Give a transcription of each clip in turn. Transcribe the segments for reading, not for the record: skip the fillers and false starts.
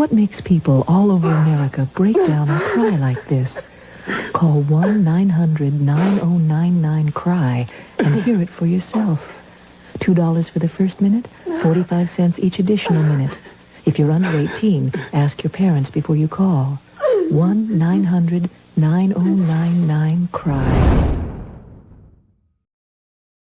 What makes people all over America break down and cry like this? Call 1-900-9099-CRY and hear it for yourself. $2 for the first minute, 45 cents each additional minute. If you're under 18, ask your parents before you call. 1-900-9099-CRY.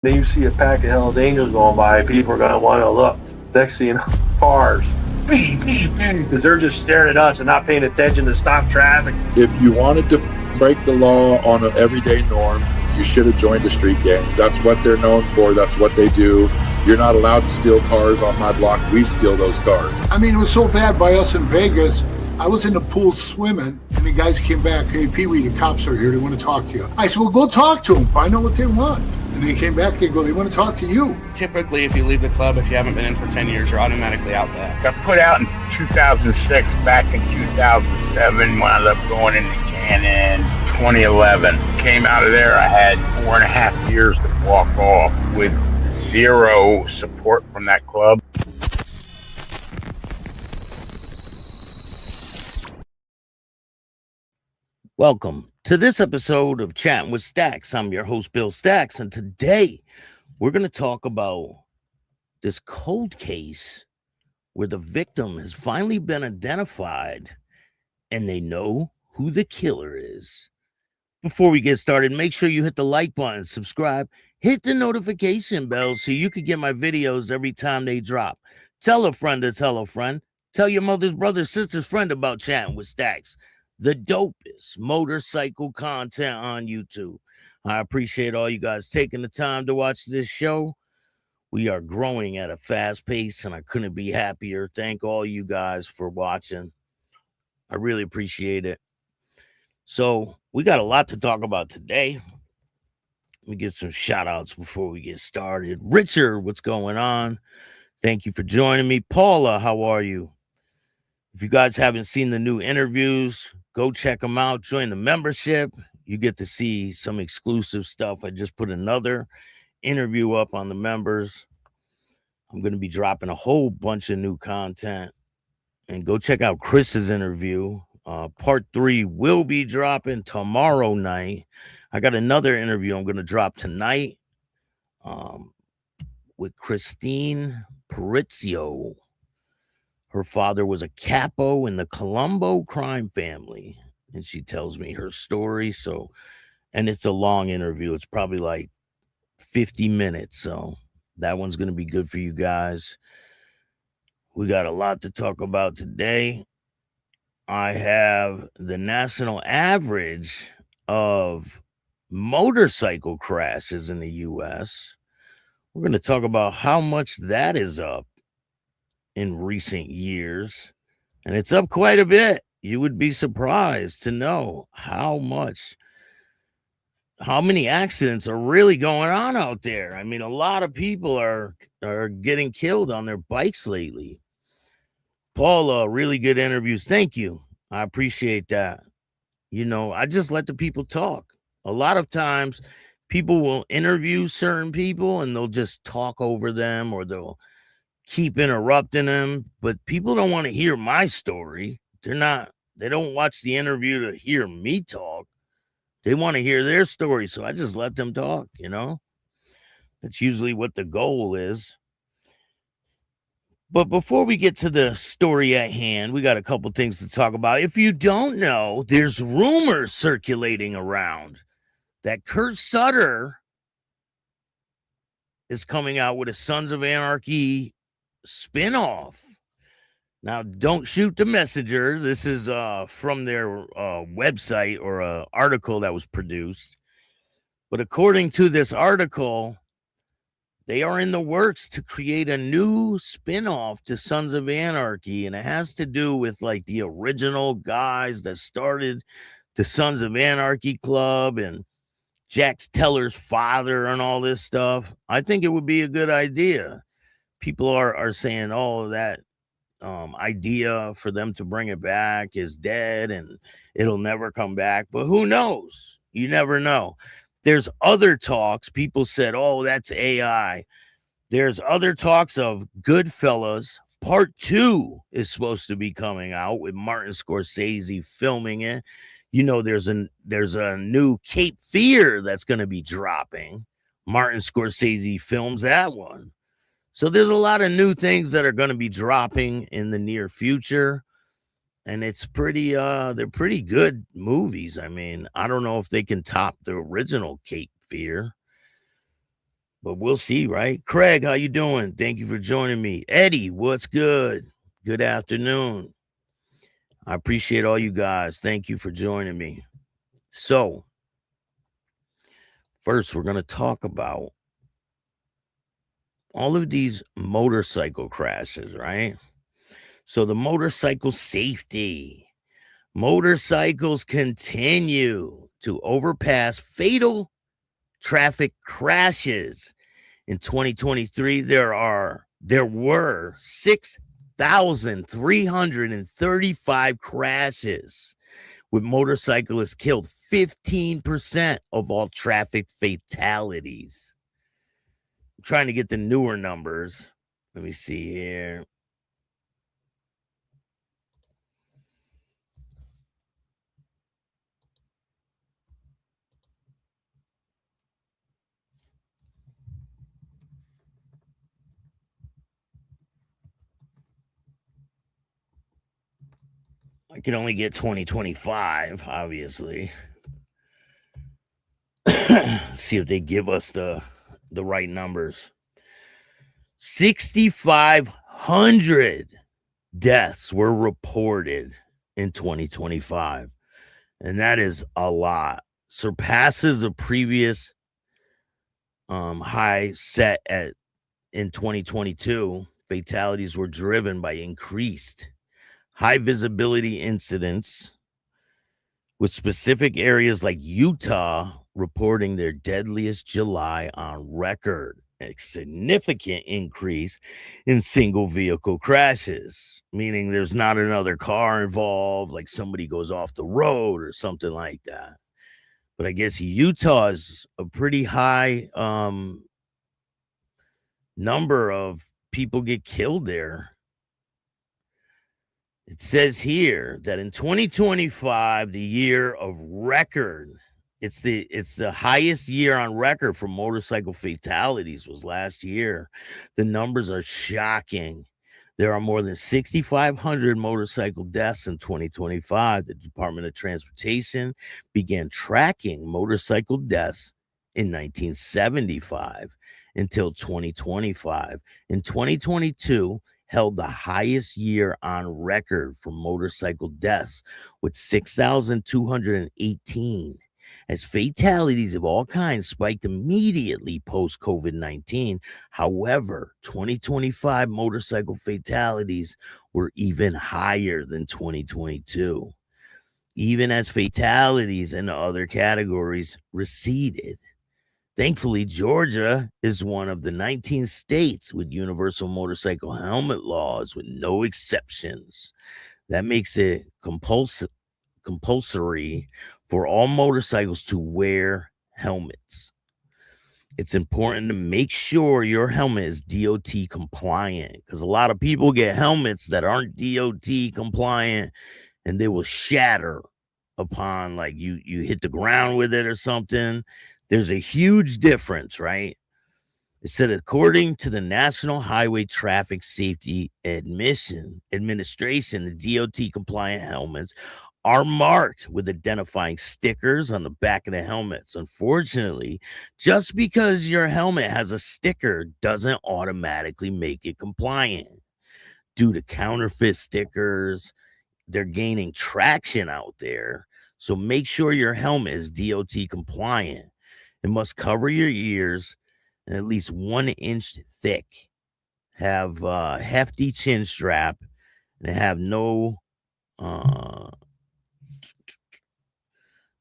Then you see a pack of Hell's Angels going by, people are going to want to look. Next thing you know, cars. Because they're just staring at us and not paying attention to stop traffic. If you wanted to break the law on an everyday norm, you should have joined a street gang. That's what they're known for. That's what they do. You're not allowed to steal cars on my block. We steal those cars. I mean, it was so bad by us in Vegas. I was in the pool swimming, and the guys came back, "Hey, Pee-wee, the cops are here. They want to talk to you." I said, "Well, go talk to them. Find out what they want." And they came back, they go, "They want to talk to you." Typically, if you leave the club, if you haven't been in for 10 years, you're automatically out back. Got put out in 2006, back in 2007 when I left going into Cannon. 2011. Came out of there, I had 4.5 years to walk off with zero support from that club. Welcome to this episode of Chatting with Stacks. I'm your host, Bill Stacks, and today we're going to talk about this cold case where the victim has finally been identified and they know who the killer is. Before we get started, make sure you hit the like button, subscribe, hit the notification bell so you can get my videos every time they drop. Tell a friend to tell a friend. Tell your mother's brother, sister's friend about Chatting with Stacks, the dopest motorcycle content on YouTube. I appreciate all you guys taking the time to watch this show. We are growing at a fast pace, and I couldn't be happier. Thank all you guys for watching. I really appreciate it. So we got a lot to talk about today. Let me get some shout outs before we get started. Richard, what's going on? Thank you for joining me. Paula, how are you? If you guys haven't seen the new interviews, go check them out. Join the membership. You get to see some exclusive stuff. I just put another interview up on the members. I'm going to be dropping a whole bunch of new content. And go check out Chris's interview. Part 3 will be dropping tomorrow night. I got another interview I'm going to drop tonight with Christine Perizio. Her father was a capo in the Colombo crime family, and she tells me her story. And it's a long interview. It's probably like 50 minutes. So that one's going to be good for you guys. We got a lot to talk about today. I have the national average of motorcycle crashes in the U.S. We're going to talk about how much that is up in recent years. And it's up quite a bit. You would be surprised to know how many accidents are really going on out there. I mean, a lot of people are getting killed on their bikes lately. Paula, really good interviews. Thank you. I appreciate that. You know, I just let the people talk. A lot of times people will interview certain people and they'll just talk over them or they'll keep interrupting them. But people don't want to hear my story. They don't watch the interview to hear me talk. They want to hear their story. So I just let them talk, you know. That's usually what the goal is. But before we get to the story at hand, we got a couple things to talk about. If you don't know, there's rumors circulating around that Kurt Sutter is coming out with a Sons of Anarchy spinoff. Now, don't shoot the messenger. This is from their website or an article that was produced. But according to this article, they are in the works to create a new spinoff to Sons of Anarchy, and it has to do with like the original guys that started the Sons of Anarchy Club and Jack Teller's father and all this stuff. I think it would be a good idea. People are saying, oh, that idea for them to bring it back is dead and it'll never come back. But who knows? You never know. There's other talks. People said, oh, that's AI. There's other talks of Goodfellas Part 2 is supposed to be coming out with Martin Scorsese filming it. You know, there's a new Cape Fear that's going to be dropping. Martin Scorsese films that one. So there's a lot of new things that are going to be dropping in the near future. And it's pretty, they're pretty good movies. I mean, I don't know if they can top the original Cape Fear, but we'll see, right? Craig, how you doing? Thank you for joining me. Eddie, what's good? Good afternoon. I appreciate all you guys. Thank you for joining me. So, first, we're going to talk about all of these motorcycle crashes, right? So, the motorcycle safety. Motorcycles continue to overpass fatal traffic crashes. In 2023, there were 6,335 crashes with motorcyclists killed, 15% of all traffic fatalities. I'm trying to get the newer numbers. Let me see here. I can only get 2025, obviously. See if they give us the right numbers. 6,500 deaths were reported in 2025. And that is a lot. Surpasses the previous high set in 2022. Fatalities were driven by increased high visibility incidents, with specific areas like Utah reporting their deadliest July on record. A significant increase in single vehicle crashes, meaning there's not another car involved, like somebody goes off the road or something like that. But I guess Utah is a pretty high number of people get killed there. It says here that in 2025, the year of record, it's the highest year on record for motorcycle fatalities was last year. The numbers are shocking. There are more than 6,500 motorcycle deaths in 2025. The Department of Transportation began tracking motorcycle deaths in 1975 until 2025. In 2022, held the highest year on record for motorcycle deaths with 6,218, as fatalities of all kinds spiked immediately post-COVID-19. However, 2025 motorcycle fatalities were even higher than 2022, even as fatalities in other categories receded. Thankfully, Georgia is one of the 19 states with universal motorcycle helmet laws with no exceptions. That makes it compulsory for all motorcycles to wear helmets. It's important to make sure your helmet is DOT compliant, because a lot of people get helmets that aren't DOT compliant and they will shatter upon, like, you hit the ground with it or something. There's a huge difference, right? It said, according to the National Highway Traffic Safety Administration, the DOT compliant helmets are marked with identifying stickers on the back of the helmets. Unfortunately, just because your helmet has a sticker doesn't automatically make it compliant. Due to counterfeit stickers, they're gaining traction out there. So make sure your helmet is DOT compliant. It must cover your ears and at least 1 inch thick, have a hefty chin strap, and have no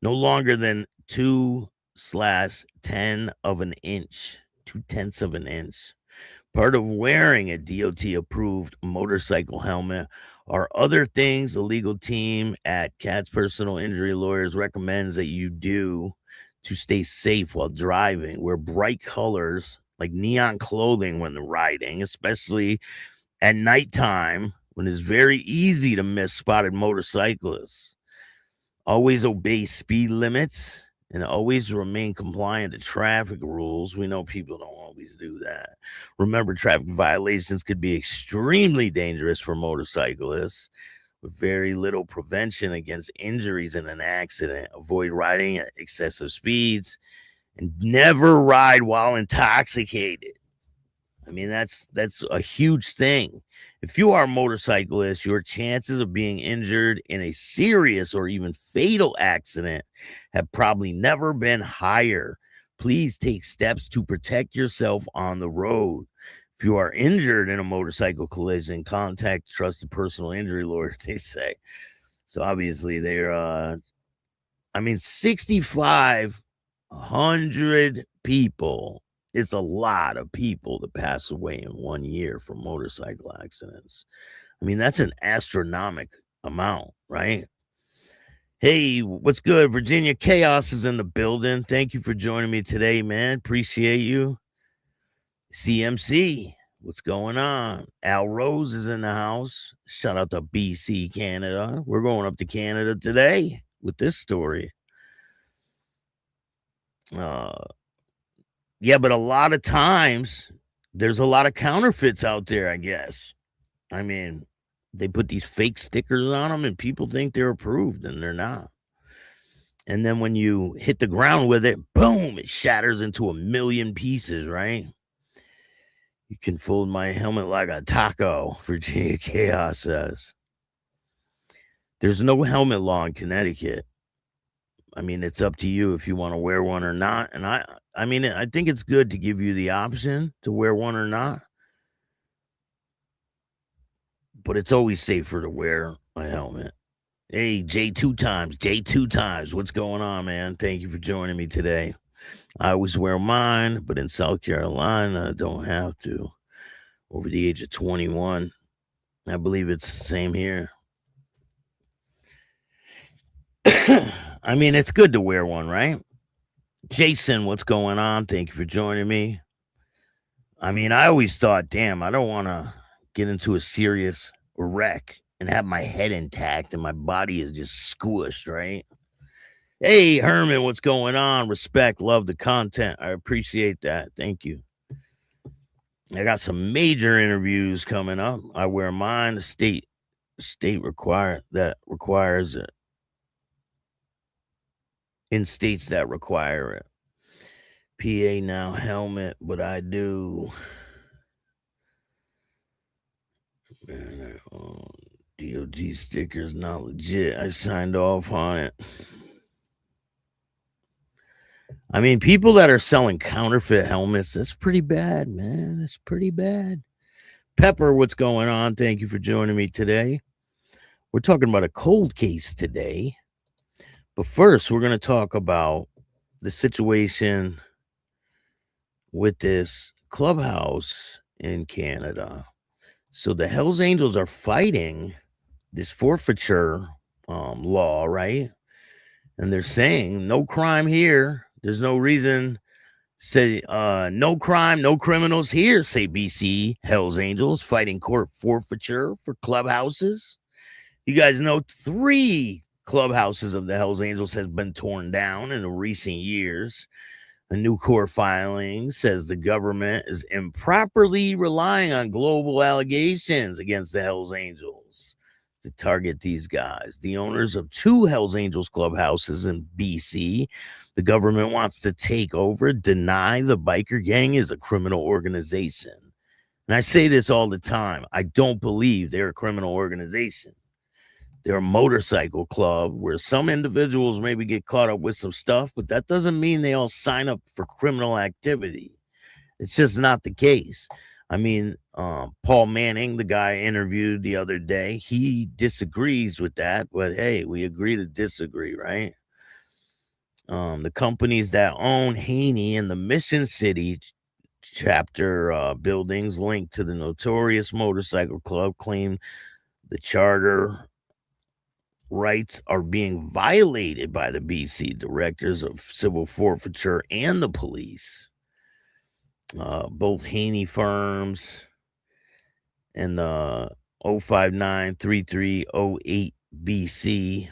longer than 2/10 of an inch, 2/10 of an inch. Part of wearing a DOT approved motorcycle helmet are other things the legal team at Cat's Personal Injury Lawyers recommends that you do to stay safe while driving. Wear bright colors like neon clothing when riding, especially at nighttime when it's very easy to miss spotted motorcyclists. Always obey speed limits and always remain compliant to traffic rules. We know people don't always do that. Remember, traffic violations could be extremely dangerous for motorcyclists with very little prevention against injuries in an accident. Avoid riding at excessive speeds and never ride while intoxicated. I mean, that's a huge thing. If you are a motorcyclist, your chances of being injured in a serious or even fatal accident have probably never been higher. Please take steps to protect yourself on the road. If you are injured in a motorcycle collision, contact trusted personal injury lawyer, they say. So obviously they're 6,500 people. It's a lot of people that pass away in 1 year from motorcycle accidents. I mean, that's an astronomical amount, right? Hey, what's good? Virginia Chaos is in the building. Thank you for joining me today, man. Appreciate you. CMC, what's going on? Al Rose is in the house. Shout out to BC, Canada. We're going up to Canada today with this story. Yeah, but a lot of times there's a lot of counterfeits out there, I guess. I mean, they put these fake stickers on them and people think they're approved and they're not. And then when you hit the ground with it, boom, it shatters into a million pieces, right? You can fold my helmet like a taco, Virginia Chaos says. There's no helmet law in Connecticut. I mean, it's up to you if you want to wear one or not. And I think it's good to give you the option to wear one or not. But it's always safer to wear a helmet. Hey, J2 times. What's going on, man? Thank you for joining me today. I always wear mine, but in South Carolina, I don't have to. Over the age of 21. I believe it's the same here. I mean, it's good to wear one, right? Jason, what's going on? Thank you for joining me. I mean, I always thought, damn, I don't want to get into a serious wreck and have my head intact and my body is just squished, right? Hey, Herman, what's going on? Respect, love the content. I appreciate that. Thank you. I got some major interviews coming up. I wear mine. The state requires it. In states that require it. PA now helmet, but I do. DOG stickers not legit. I signed off on it. I mean, people that are selling counterfeit helmets, that's pretty bad, man. That's pretty bad. Pepper, what's going on? Thank you for joining me today. We're talking about a cold case today. But first, we're going to talk about the situation with this clubhouse in Canada. So the Hells Angels are fighting this forfeiture law, right? And they're saying no crime here. There's no reason. Say no crime, no criminals here, say BC Hells Angels fighting court forfeiture for clubhouses. You guys know 3 clubhouses of the Hells Angels has been torn down in recent years. A new court filing says the government is improperly relying on global allegations against the Hells Angels to target these guys. The owners of 2 Hells Angels clubhouses in BC, the government wants to take over, deny the biker gang is a criminal organization. And I say this all the time. I don't believe they're a criminal organization. They're a motorcycle club where some individuals maybe get caught up with some stuff, but that doesn't mean they all sign up for criminal activity. It's just not the case. I mean, Paul Manning, the guy I interviewed the other day, he disagrees with that, but hey, we agree to disagree, right? The companies that own Haney and the Mission City chapter buildings linked to the notorious motorcycle club claim the charter rights are being violated by the BC directors of civil forfeiture and the police. Both Haney firms and 0593308 BC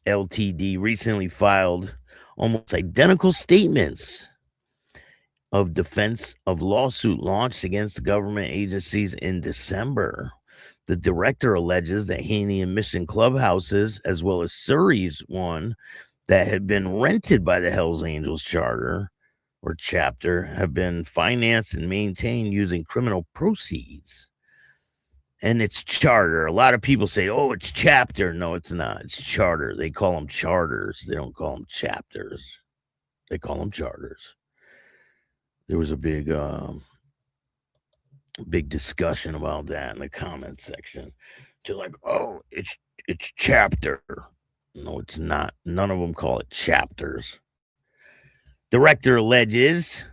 LTD recently filed almost identical statements of defense of lawsuit launched against government agencies in December. The director alleges that Haney and Mission clubhouses, as well as Surrey's one that had been rented by the Hells Angels charter or chapter, have been financed and maintained using criminal proceeds. And it's charter. A lot of people say, oh, it's chapter. No, it's not. It's charter. They call them charters. They don't call them chapters. They call them charters. There was a big discussion about that in the comment section. They're like, oh, it's chapter. No, it's not. None of them call it chapters. Director alleges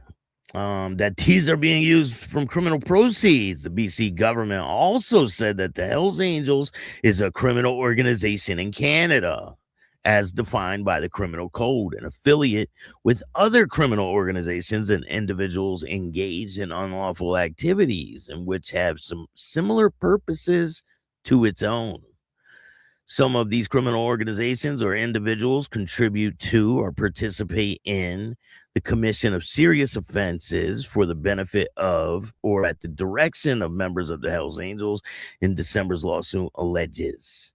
that these are being used from criminal proceeds. The BC government also said that the Hells Angels is a criminal organization in Canada, as defined by the criminal code, an affiliate with other criminal organizations and individuals engaged in unlawful activities and which have some similar purposes to its own. Some of these criminal organizations or individuals contribute to or participate in the commission of serious offenses for the benefit of or at the direction of members of the Hells Angels, in December's lawsuit alleges.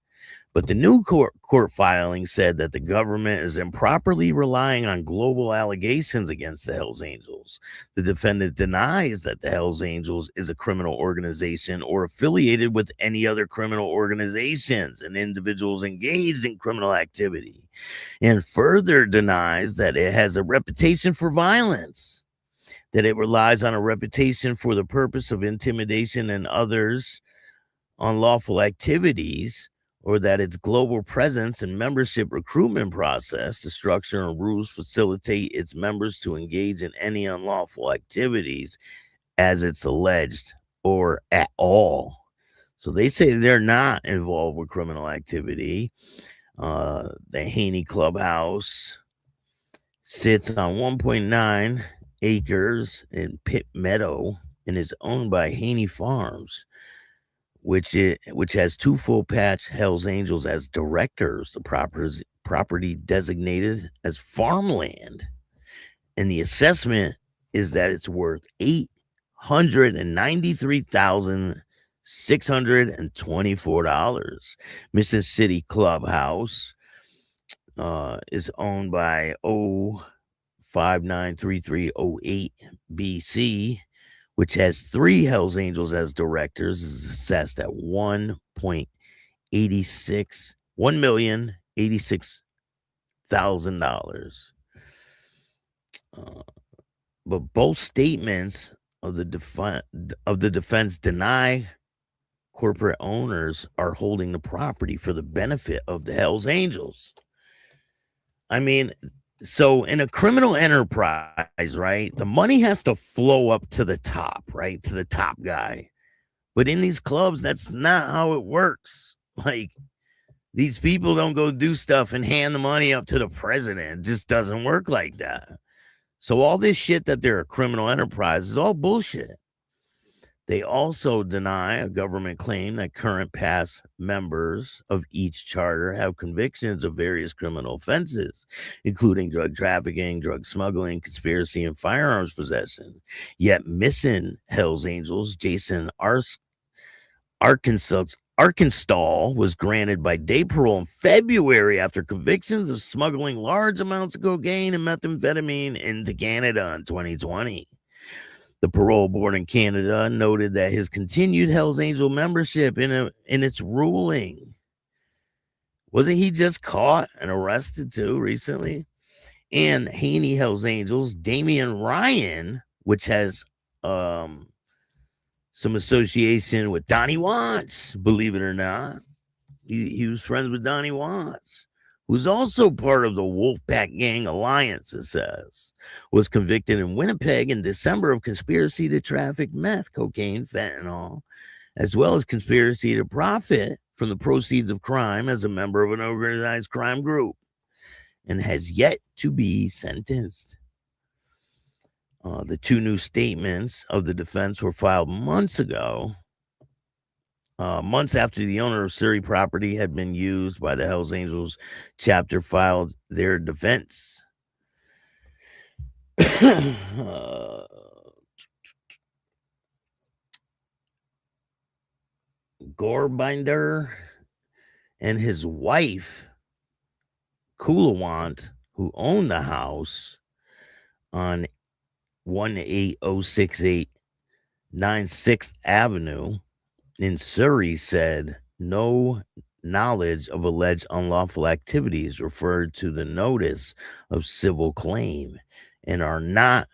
But the new court filing said that the government is improperly relying on global allegations against the Hells Angels. The defendant denies that the Hells Angels is a criminal organization or affiliated with any other criminal organizations and individuals engaged in criminal activity, and further denies that it has a reputation for violence, that it relies on a reputation for the purpose of intimidation and others' unlawful activities, or that its global presence and membership recruitment process, the structure and rules facilitate its members to engage in any unlawful activities as it's alleged, or at all. So they say they're not involved with criminal activity. The Haney Clubhouse sits on 1.9 acres in Pitt Meadow and is owned by Haney Farms, which has two full patch Hells Angels as directors. The property designated as farmland, and the assessment is that it's worth $893,624. Mississippi Clubhouse is owned by 0593308 BC, which has three Hells Angels as directors, is assessed at $1,086,000. But both statements of the defense deny corporate owners are holding the property for the benefit of the Hells Angels. I mean, so in a criminal enterprise, right, the money has to flow up to the top, right, to the top guy. But in these clubs, that's not how it works. Like, these people don't go do stuff and hand the money up to the president. It just doesn't work like that. So all this shit that they're a criminal enterprise is all bullshit. They also deny a government claim that current past members of each charter have convictions of various criminal offenses, including drug trafficking, drug smuggling, conspiracy, and firearms possession. Yet missing Hells Angels Jason Arkansas was granted by day parole in February after convictions of smuggling large amounts of cocaine and methamphetamine into Canada in 2020. The parole board in Canada noted that his continued Hells Angel membership in its ruling. Wasn't he just caught and arrested too recently? And Haney Hells Angels, Damian Ryan, which has some association with Donnie Watts, believe it or not. He was friends with Donnie Watts, who's also part of the Wolfpack Gang Alliance, it says, was convicted in Winnipeg in December of conspiracy to traffic meth, cocaine, fentanyl, as well as conspiracy to profit from the proceeds of crime as a member of an organized crime group, and has yet to be sentenced. The two new statements of the defense were filed months ago Months after the owner of Surrey property had been used by the Hells Angels chapter filed their defense. Gorbinder and his wife, Kulawant, who owned the house on 18068 96th Avenue in Surrey, said no knowledge of alleged unlawful activities referred to the notice of civil claim and are not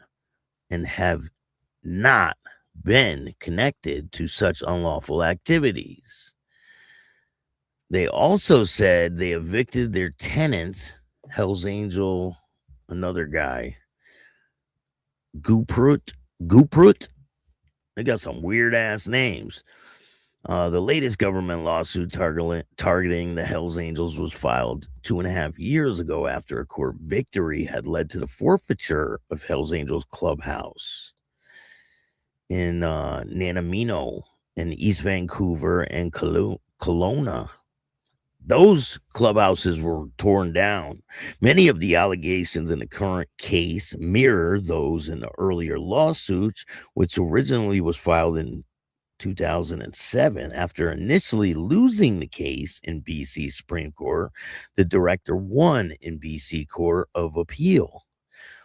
and have not been connected to such unlawful activities. They also said they evicted their tenant, Hells Angel, another guy, Gooprut. They got some weird ass names. The latest government lawsuit targeting the Hells Angels was filed 2.5 years ago after a court victory had led to the forfeiture of Hells Angels clubhouse in Nanamino in East Vancouver and Kelowna. Those clubhouses were torn down. Many of the allegations in the current case mirror those in the earlier lawsuits, which originally was filed in 2007. After initially losing the case in BC Supreme Court, the director won in BC Court of Appeal.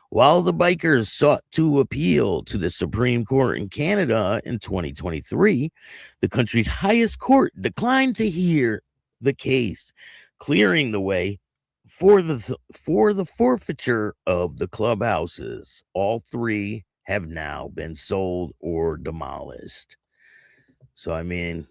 While the bikers sought to appeal to the Supreme Court in Canada in 2023, the country's highest court declined to hear the case, clearing the way for the forfeiture of the clubhouses. All three have now been sold or demolished. So, I mean,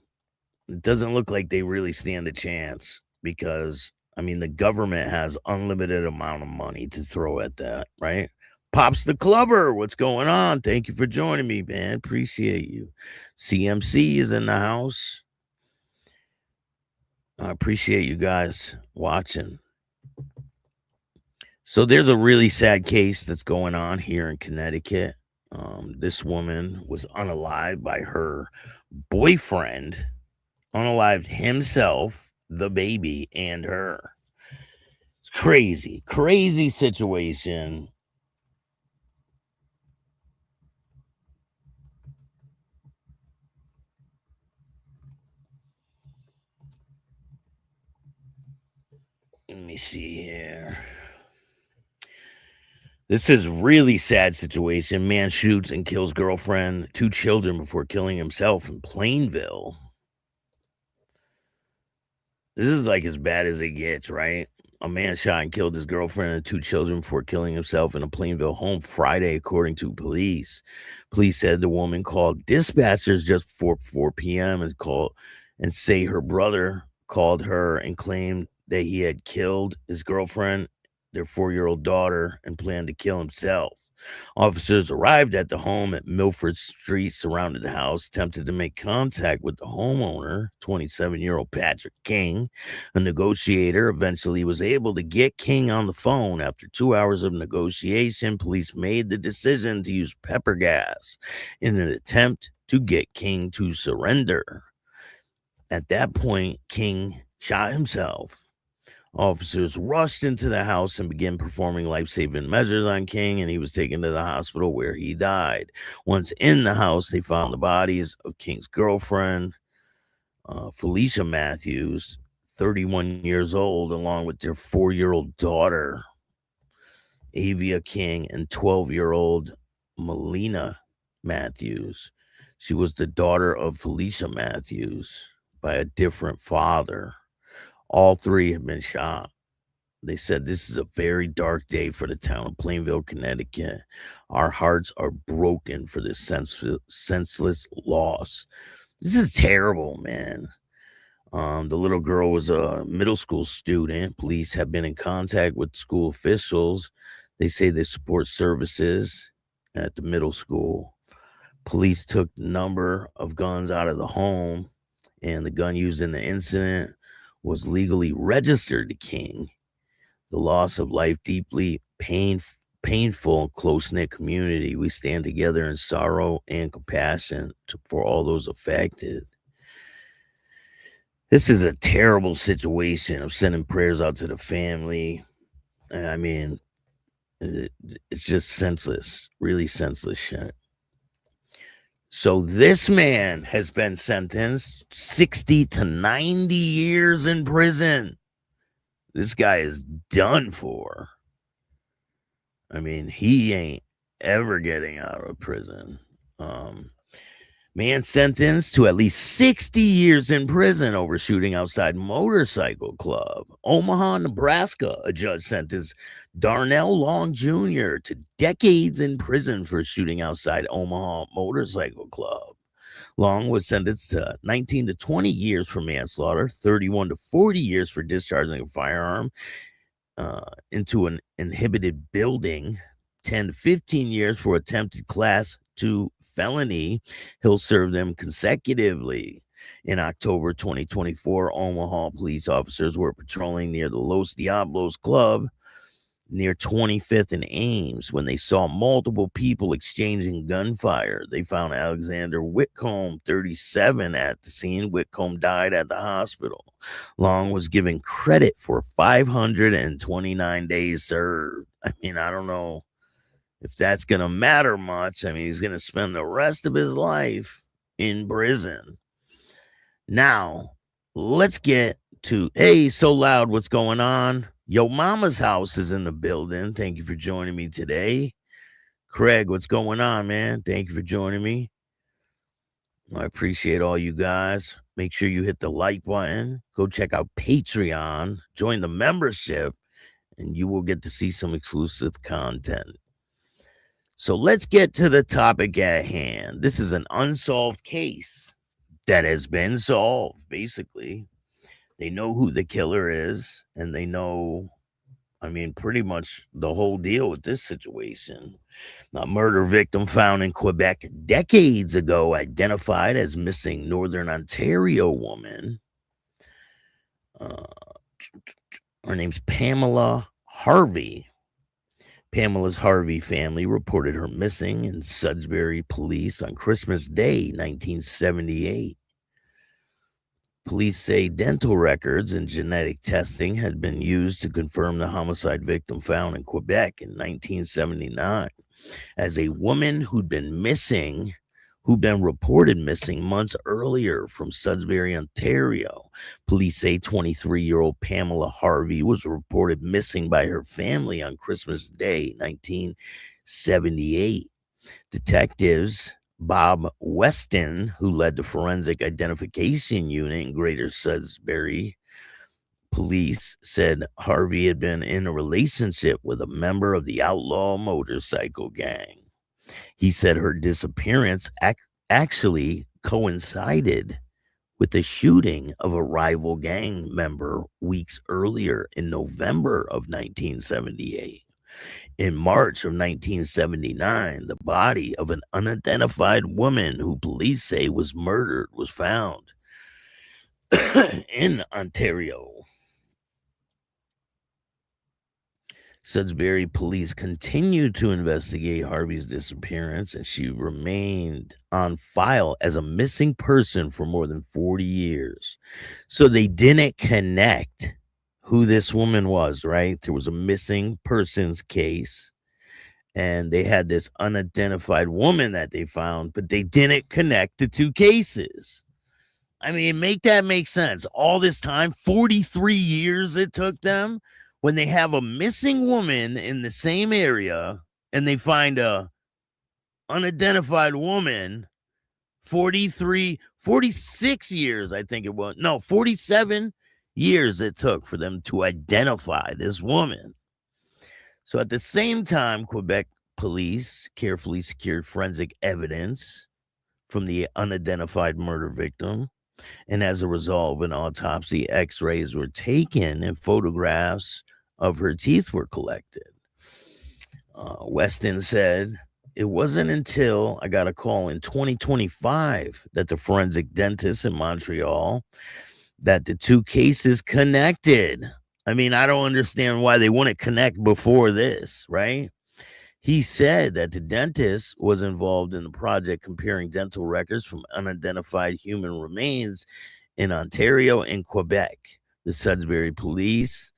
it doesn't look like they really stand a chance because, I mean, the government has unlimited amount of money to throw at that, right? Pops the Clubber, what's going on? Thank you for joining me, man. Appreciate you. CMC is in the house. I appreciate you guys watching. So there's a really sad case that's going on here in Connecticut. This woman was unalived by her boyfriend, unalived himself, the baby, and her. It's crazy situation. Let me see here. This is really sad situation. Man shoots and kills girlfriend, 2 children before killing himself in Plainville. This is like as bad as it gets, right? A man shot and killed his girlfriend and 2 children before killing himself in a Plainville home Friday, according to police. Police said the woman called dispatchers just before 4 p.m. and say her brother called her and claimed that he had killed his girlfriend, their 4-year-old daughter, and planned to kill himself. Officers arrived at the home at Milford Street, surrounded the house, attempted to make contact with the homeowner, 27-year-old Patrick King. A negotiator eventually was able to get King on the phone. After 2 hours of negotiation, police made the decision to use pepper gas in an attempt to get King to surrender. At that point, King shot himself. Officers rushed into the house and began performing life-saving measures on King, and he was taken to the hospital where he died. Once in the house, they found the bodies of King's girlfriend, Felicia Matthews, 31 years old, along with their 4-year-old daughter, Avia King, and 12-year-old Melina Matthews. She was the daughter of Felicia Matthews by a different father. All 3 have been shot. They said this is a very dark day for the town of Plainville, Connecticut. Our hearts are broken for this senseless loss. This is terrible, man. The little girl was a middle school student. Police have been in contact with school officials. They say they support services at the middle school. Police took the number of guns out of the home, and the gun used in the incident was legally registered to King. The loss of life deeply painful, close-knit community. We stand together in sorrow and compassion for all those affected. This is a terrible situation. I'm sending prayers out to the family. I mean, it's just senseless, really senseless shit. So this man has been sentenced 60 to 90 years in prison. This guy is done for. I mean, he ain't ever getting out of prison. Man sentenced to at least 60 years in prison over shooting outside motorcycle club. Omaha, Nebraska, a judge sentenced Darnell Long Jr. to decades in prison for shooting outside Omaha motorcycle club. Long was sentenced to 19 to 20 years for manslaughter, 31 to 40 years for discharging a firearm into an inhabited building, 10 to 15 years for attempted Class 2 felony. He'll serve them consecutively. In October 2024, Omaha police officers were patrolling near the Los Diablos Club near 25th and Ames when they saw multiple people exchanging gunfire. They found Alexander Whitcomb, 37, at the scene. Whitcomb died at the hospital. Long was given credit for 529 days served. I mean, I don't know if that's going to matter much. I mean, he's going to spend the rest of his life in prison. Now, let's get to, hey, So Loud, what's going on? Yo Mama's house is in the building. Thank you for joining me today. Craig, what's going on, man? Thank you for joining me. I appreciate all you guys. Make sure you hit the like button. Go check out Patreon. Join the membership, and you will get to see some exclusive content. So let's get to the topic at hand. This is an unsolved case that has been solved, basically. They know who the killer is, and they know, I mean, pretty much the whole deal with this situation. A murder victim found in Quebec decades ago, identified as missing Northern Ontario woman. Her name's Pamela Harvey. Pamela's Harvey family reported her missing in Sudbury Police on Christmas Day, 1978. Police say dental records and genetic testing had been used to confirm the homicide victim found in Quebec in 1979 as a woman who'd been reported missing months earlier from Sudbury, Ontario. Police say 23-year-old Pamela Harvey was reported missing by her family on Christmas Day, 1978. Detectives Bob Weston, who led the forensic identification unit in Greater Sudbury Police, said Harvey had been in a relationship with a member of the outlaw motorcycle gang. He said her disappearance actually coincided with the shooting of a rival gang member weeks earlier in November of 1978. In March of 1979, the body of an unidentified woman who police say was murdered was found in Ontario. Sudbury Police continued to investigate Harvey's disappearance, and she remained on file as a missing person for more than 40 years. So they didn't connect who this woman was, right? There was a missing persons case, and they had this unidentified woman that they found, but they didn't connect the two cases. I mean, make that make sense. All this time, 43 years it took them, when they have a missing woman in the same area and they find a unidentified woman, 46 years, I think it was. No, 47 years it took for them to identify this woman. So at the same time, Quebec police carefully secured forensic evidence from the unidentified murder victim. And as a result of an autopsy, x-rays were taken and photographs of her teeth were collected. Weston said, it wasn't until I got a call in 2025 that the forensic dentist in Montreal that the two cases connected. I mean, I don't understand why they wouldn't connect before this, right? He said that the dentist was involved in the project comparing dental records from unidentified human remains in Ontario and Quebec. The Sudbury Police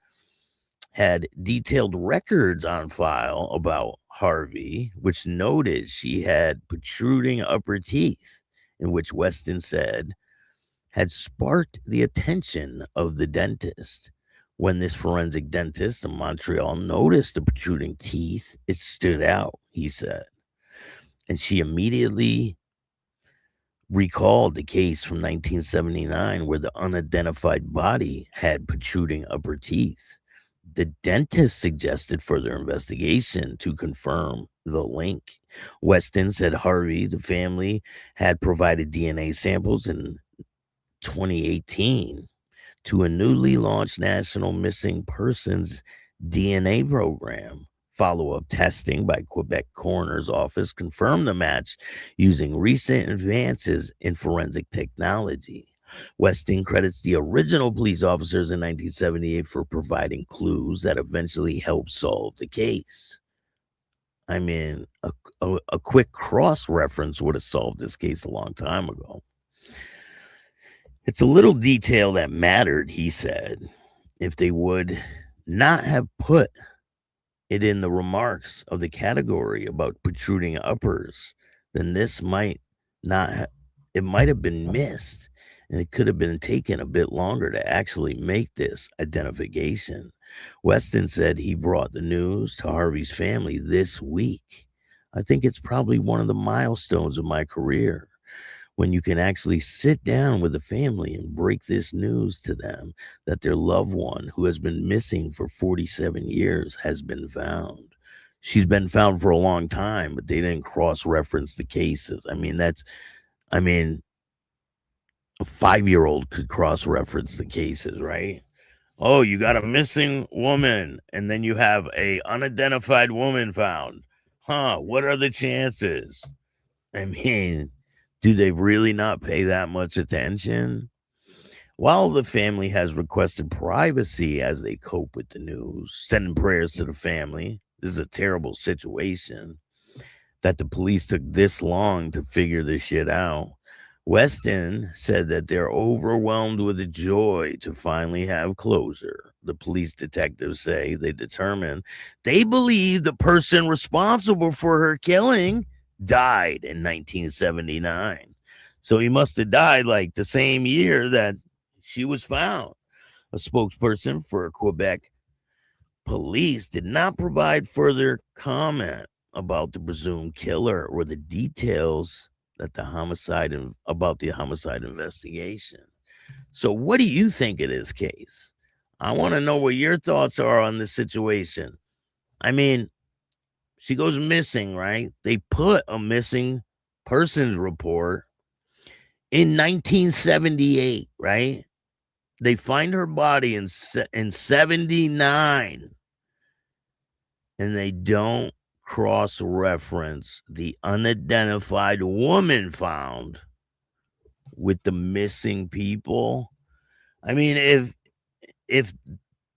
had detailed records on file about Harvey, which noted she had protruding upper teeth, in which Weston said had sparked the attention of the dentist. When this forensic dentist in Montreal noticed the protruding teeth, it stood out, he said. And she immediately recalled the case from 1979 where the unidentified body had protruding upper teeth. The dentist suggested further investigation to confirm the link. Weston said Harvey, the family, had provided DNA samples in 2018 to a newly launched National Missing Persons DNA program. Follow-up testing by Quebec Coroner's Office confirmed the match using recent advances in forensic technology. Weston credits the original police officers in 1978 for providing clues that eventually helped solve the case. I mean, a quick cross-reference would have solved this case a long time ago. It's a little detail that mattered, he said. If they would not have put it in the remarks of the category about protruding uppers, then this might not it might have been missed, and it could have been taken a bit longer to actually make this identification. Weston said he brought the news to Harvey's family this week. I think it's probably one of the milestones of my career, when you can actually sit down with the family and break this news to them that their loved one, who has been missing for 47 years, has been found. She's been found for a long time, but they didn't cross-reference the cases. I mean, a 5-year-old could cross-reference the cases, right? Oh, you got a missing woman, and then you have a unidentified woman found. Huh, what are the chances? I mean, do they really not pay that much attention? While the family has requested privacy as they cope with the news, sending prayers to the family, this is a terrible situation that the police took this long to figure this shit out. Weston said that they're overwhelmed with the joy to finally have closure. The police detectives say they believe the person responsible for her killing died in 1979. So he must have died like the same year that she was found. A spokesperson for Quebec police did not provide further comment about the presumed killer or the details that about the homicide investigation. So what do you think of this case? I want to know what your thoughts are on this situation. I mean, she goes missing, right? They put a missing persons report in 1978, right? They find her body in 79, and they don't cross-reference the unidentified woman found with the missing people. I mean, if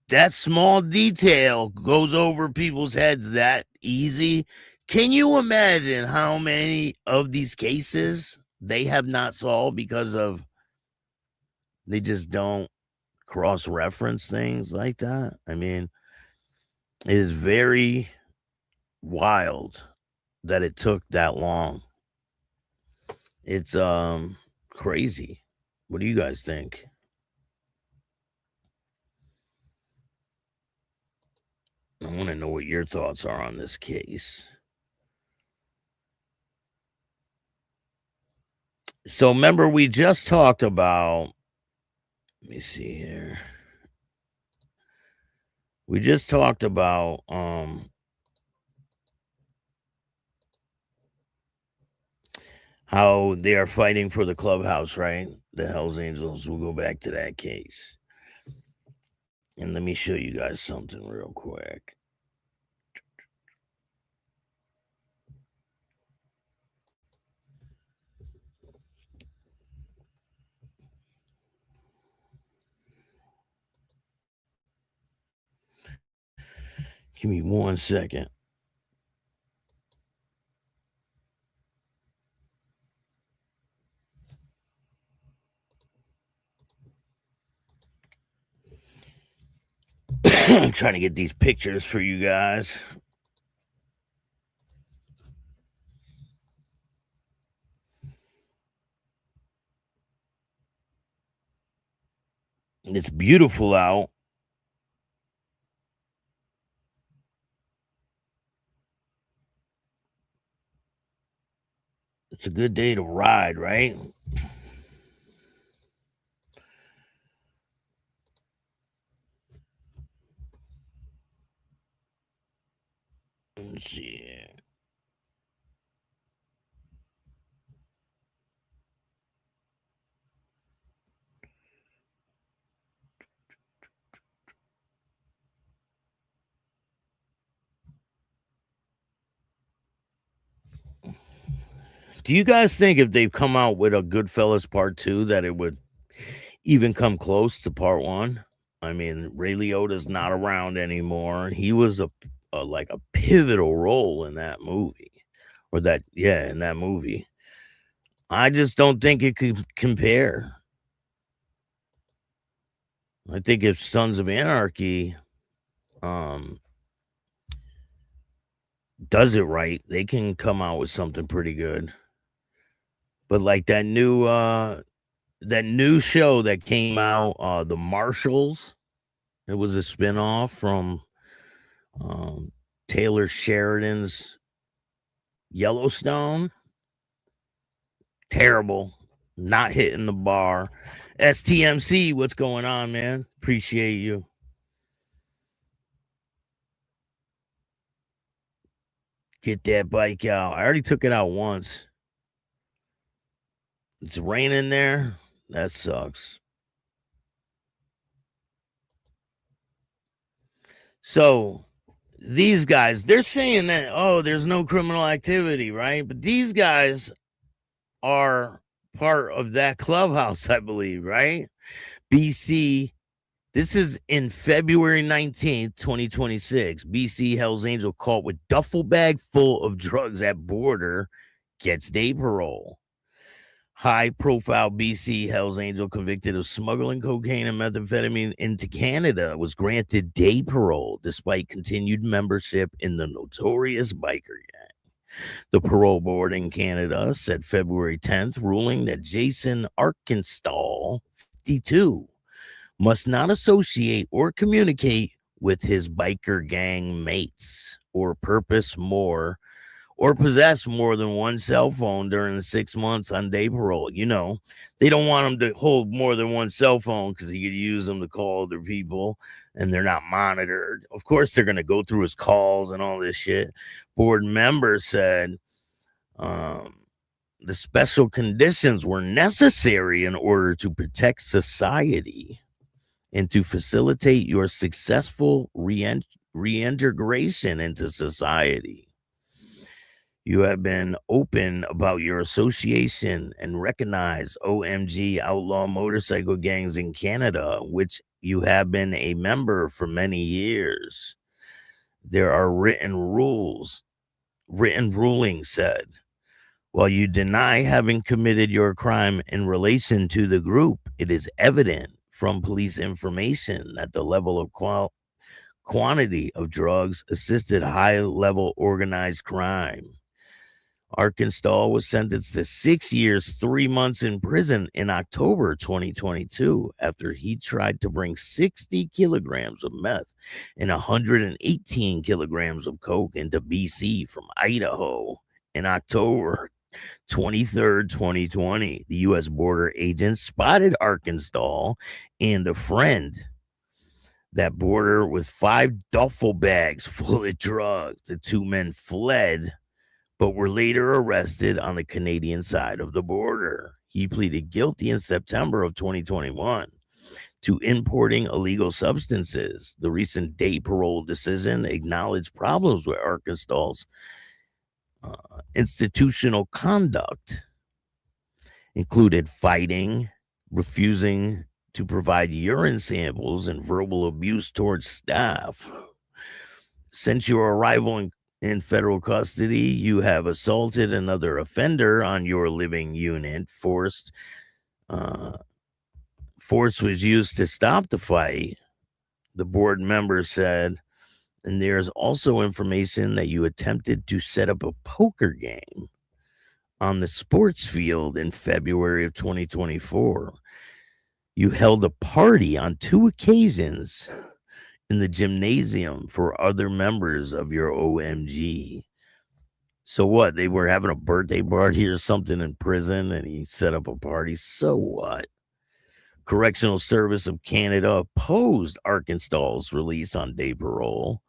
that small detail goes over people's heads that easy, can you imagine how many of these cases they have not solved because of they just don't cross-reference things like that? I mean, it is very wild that it took that long. It's crazy. What do you guys think? I want to know what your thoughts are on this case. So remember, we just talked about, let me see here. We just talked about how they are fighting for the clubhouse, right? The Hells Angels. We'll go back to that case. And let me show you guys something real quick. Give me 1 second. I'm trying to get these pictures for you guys. It's beautiful out. It's a good day to ride, right? Let's see. Do you guys think if they come out with a Goodfellas Part 2 that it would even come close to Part 1? I mean, Ray Liotta's not around anymore. He was a like a pivotal role in that movie. In that movie. I just don't think it could compare. I think if Sons of Anarchy does it right, they can come out with something pretty good. But like that new show that came out, The Marshals, it was a spinoff from Taylor Sheridan's Yellowstone. Terrible. Not hitting the bar. STMC, what's going on, man? Appreciate you. Get that bike out. I already took it out once. It's raining there. That sucks. So these guys, they're saying that, oh, there's no criminal activity, right? But these guys are part of that clubhouse, I believe, right? BC, this is in February 19th, 2026. BC Hells Angel caught with duffel bag full of drugs at border gets day parole. High-profile BC Hells Angel convicted of smuggling cocaine and methamphetamine into Canada was granted day parole despite continued membership in the notorious biker gang. The parole board in Canada said February 10th, ruling that Jason Arkenstall, 52, must not associate or communicate with his biker gang mates or possess more than one cell phone during the 6 months on day parole. You know, they don't want him to hold more than one cell phone because he could use them to call other people and they're not monitored. Of course, they're going to go through his calls and all this shit. Board members said the special conditions were necessary in order to protect society and to facilitate your successful reintegration into society. You have been open about your association and recognize OMG outlaw motorcycle gangs in Canada, which you have been a member for many years. There are written rulings said. While you deny having committed your crime in relation to the group, it is evident from police information that the level of quantity of drugs assisted high-level organized crime. Arkansas was sentenced to 6 years, 3 months in prison in October 2022 after he tried to bring 60 kilograms of meth and 118 kilograms of coke into BC from Idaho in October 23rd, 2020. The U.S. border agents spotted Arkansas and a friend that border with 5 duffel bags full of drugs. The two men fled but were later arrested on the Canadian side of the border. He pleaded guilty in September of 2021 to importing illegal substances. The recent day parole decision acknowledged problems with Arkansas's institutional conduct, included fighting, refusing to provide urine samples, and verbal abuse towards staff. Since your arrival in federal custody, you have assaulted another offender on your living unit. Force was used to stop the fight. the board member said, and there's also information that you attempted to set up a poker game on the sports field in February of 2024. You held a party on 2 occasions in the gymnasium for other members of your OMG. So what? They were having a birthday party or something in prison and he set up a party. So what? Correctional Service of Canada opposed Arkansas's release on day parole.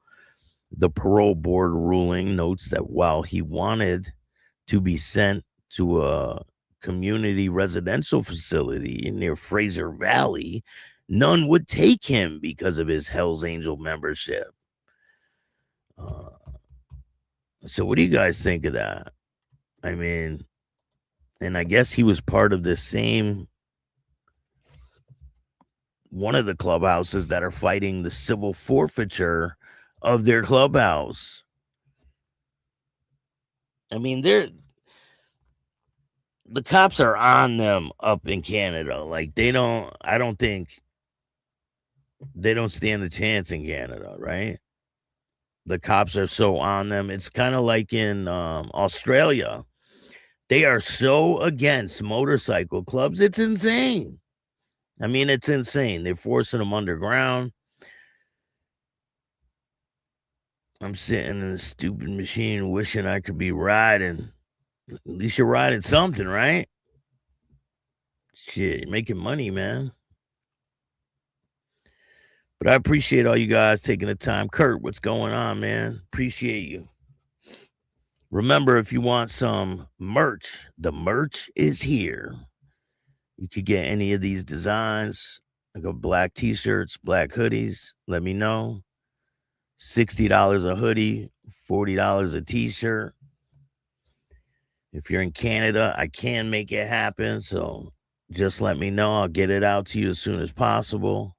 The parole board ruling notes that while he wanted to be sent to a community residential facility near Fraser Valley, none would take him because of his Hells Angel membership. So what do you guys think of that? I mean, and I guess he was part of this same one of the clubhouses that are fighting the civil forfeiture of their clubhouse. I mean, the cops are on them up in Canada. Like I don't think they don't stand a chance in Canada, right? The cops are so on them. It's kind of like in Australia. They are so against motorcycle clubs. It's insane. I mean, it's insane. They're forcing them underground. I'm sitting in a stupid machine wishing I could be riding. At least you're riding something, right? Shit, you're making money, man. But I appreciate all you guys taking the time. Kurt, what's going on, man? Appreciate you. Remember, if you want some merch, the merch is here. You could get any of these designs. I got black t-shirts, black hoodies. Let me know. $60 a hoodie, $40 a t-shirt. If you're in Canada, I can make it happen. So just let me know. I'll get it out to you as soon as possible.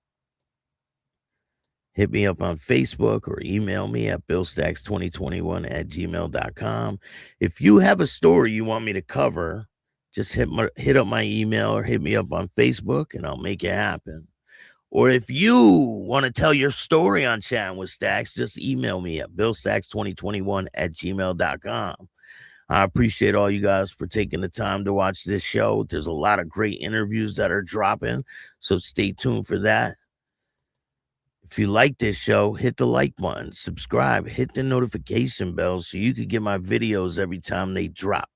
Hit me up on Facebook or email me at billstacks2021@gmail.com. If you have a story you want me to cover, just hit up my email or hit me up on Facebook and I'll make it happen. Or if you want to tell your story on Chatting with Stacks, just email me at billstacks2021@gmail.com. I appreciate all you guys for taking the time to watch this show. There's a lot of great interviews that are dropping, so stay tuned for that. If you like this show, hit the like button, subscribe, hit the notification bell so you can get my videos every time they drop.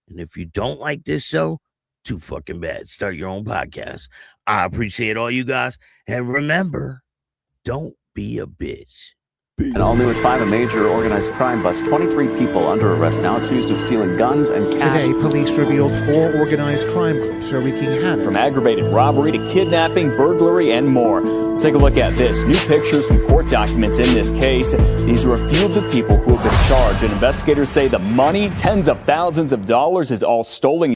And if you don't like this show, too fucking bad. Start your own podcast. I appreciate all you guys. And remember, don't be a bitch. And all new at 5, a major organized crime bust. 23 people under arrest now accused of stealing guns and cash. Today, police revealed 4 organized crime groups are wreaking havoc. From aggravated robbery to kidnapping, burglary, and more. Let's take a look at this. New pictures from court documents in this case. These are a few of the people who have been charged. And investigators say the money, tens of thousands of dollars, is all stolen.